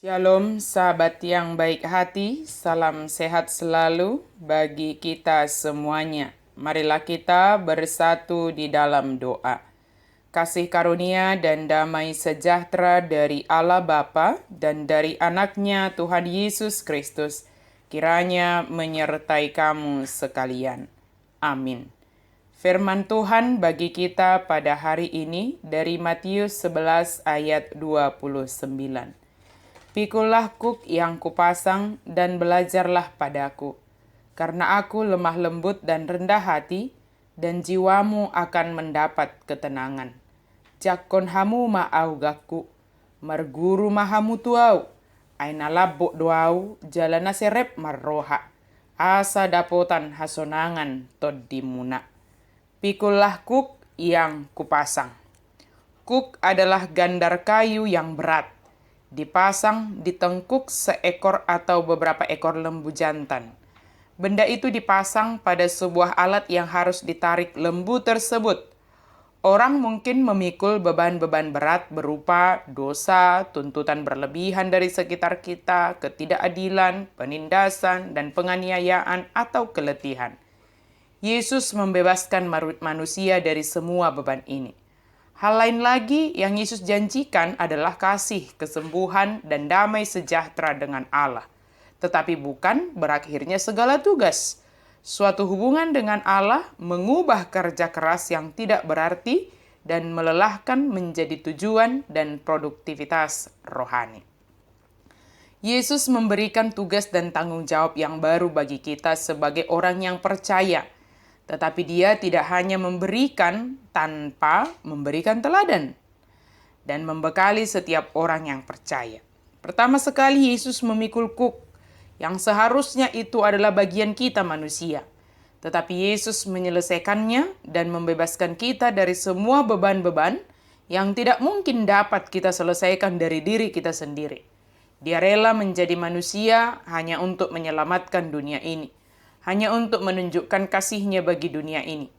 Shalom sahabat yang baik hati, salam sehat selalu bagi kita semuanya. Marilah kita bersatu di dalam doa. Kasih karunia dan damai sejahtera dari Allah Bapa dan dari anaknya Tuhan Yesus Kristus kiranya menyertai kamu sekalian. Amin. Firman Tuhan bagi kita pada hari ini dari Matius 11 ayat 29. Pikulah kuk yang kupasang dan belajarlah padaku, karena aku lemah lembut dan rendah hati, dan jiwamu akan mendapat ketenangan. Jakon hamu ma'au gaku, merguru mahamu tuau, aina labuk doau, jalana serep marroha, asa dapotan hasonangan toddimuna. Pikulah kuk yang kupasang. Kuk adalah gandar kayu yang berat, dipasang di tengkuk seekor atau beberapa ekor lembu jantan. Benda itu dipasang pada sebuah alat yang harus ditarik lembu tersebut. Orang mungkin memikul beban-beban berat berupa dosa, tuntutan berlebihan dari sekitar kita, ketidakadilan, penindasan, dan penganiayaan atau keletihan. Yesus membebaskan manusia dari semua beban ini. Hal lain lagi yang Yesus janjikan adalah kasih, kesembuhan, dan damai sejahtera dengan Allah. Tetapi bukan berakhirnya segala tugas. Suatu hubungan dengan Allah mengubah kerja keras yang tidak berarti dan melelahkan menjadi tujuan dan produktivitas rohani. Yesus memberikan tugas dan tanggung jawab yang baru bagi kita sebagai orang yang percaya. Tetapi dia tidak hanya memberikan tanpa memberikan teladan dan membekali setiap orang yang percaya. Pertama sekali Yesus memikul kuk yang seharusnya itu adalah bagian kita manusia. Tetapi Yesus menyelesaikannya dan membebaskan kita dari semua beban-beban yang tidak mungkin dapat kita selesaikan dari diri kita sendiri. Dia rela menjadi manusia hanya untuk menyelamatkan dunia ini. Hanya untuk menunjukkan kasih-Nya bagi dunia ini.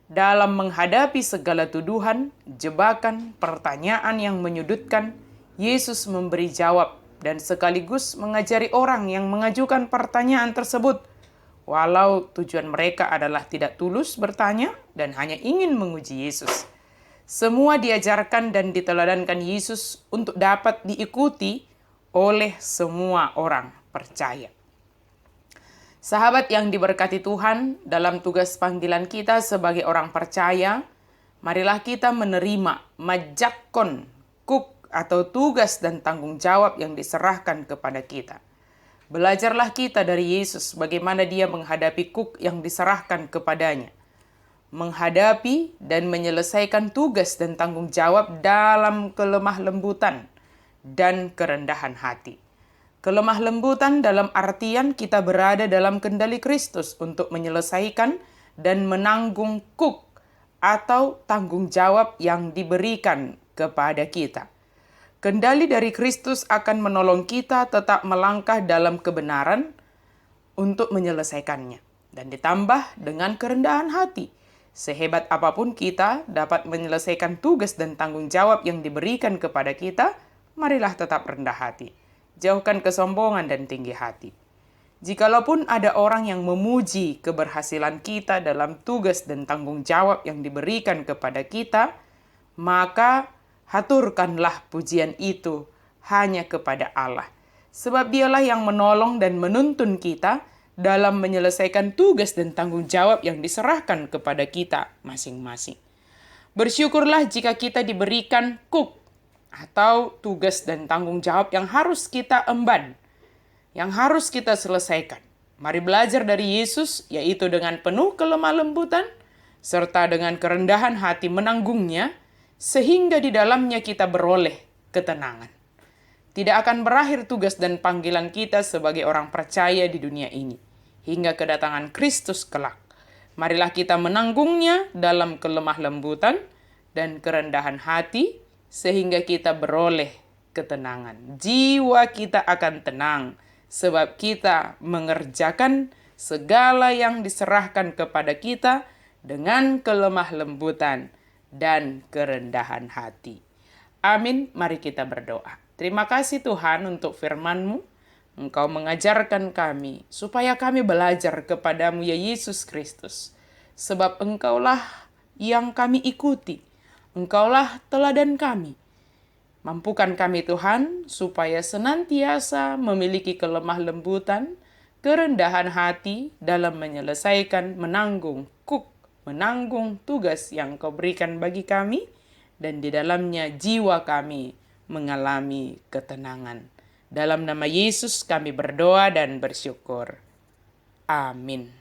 Dalam menghadapi segala tuduhan, jebakan, pertanyaan yang menyudutkan, Yesus memberi jawab dan sekaligus mengajari orang yang mengajukan pertanyaan tersebut, walau tujuan mereka adalah tidak tulus bertanya dan hanya ingin menguji Yesus. Semua diajarkan dan diteladankan Yesus untuk dapat diikuti oleh semua orang percaya. Sahabat yang diberkati Tuhan, dalam tugas panggilan kita sebagai orang percaya, marilah kita menerima majakon, kuk atau tugas dan tanggung jawab yang diserahkan kepada kita. Belajarlah kita dari Yesus bagaimana dia menghadapi kuk yang diserahkan kepadanya. Menghadapi dan menyelesaikan tugas dan tanggung jawab dalam kelemah lembutan dan kerendahan hati. Kelemah lembutan dalam artian kita berada dalam kendali Kristus untuk menyelesaikan dan menanggung kuk atau tanggung jawab yang diberikan kepada kita. Kendali dari Kristus akan menolong kita tetap melangkah dalam kebenaran untuk menyelesaikannya. Dan ditambah dengan kerendahan hati. Sehebat apapun kita dapat menyelesaikan tugas dan tanggung jawab yang diberikan kepada kita, marilah tetap rendah hati. Jauhkan kesombongan dan tinggi hati. Jikalaupun ada orang yang memuji keberhasilan kita dalam tugas dan tanggung jawab yang diberikan kepada kita, maka haturkanlah pujian itu hanya kepada Allah. Sebab dialah yang menolong dan menuntun kita dalam menyelesaikan tugas dan tanggung jawab yang diserahkan kepada kita masing-masing. Bersyukurlah jika kita diberikan kuk atau tugas dan tanggung jawab yang harus kita emban, yang harus kita selesaikan. Mari belajar dari Yesus, yaitu dengan penuh kelemah lembutan, serta dengan kerendahan hati menanggungnya, sehingga di dalamnya kita beroleh ketenangan. Tidak akan berakhir tugas dan panggilan kita sebagai orang percaya di dunia ini, hingga kedatangan Kristus kelak. Marilah kita menanggungnya dalam kelemah lembutan dan kerendahan hati, sehingga kita beroleh ketenangan. Jiwa kita akan tenang, sebab kita mengerjakan segala yang diserahkan kepada kita dengan kelemah lembutan dan kerendahan hati. Amin, mari kita berdoa. Terima kasih Tuhan untuk firman-Mu. Engkau mengajarkan kami supaya kami belajar kepadamu ya Yesus Kristus. Sebab Engkaulah yang kami ikuti. Engkaulah teladan kami. Mampukan kami Tuhan supaya senantiasa memiliki kelemah lembutan, kerendahan hati dalam menanggung tugas yang Kau berikan bagi kami, dan di dalamnya jiwa kami mengalami ketenangan. Dalam nama Yesus kami berdoa dan bersyukur. Amin.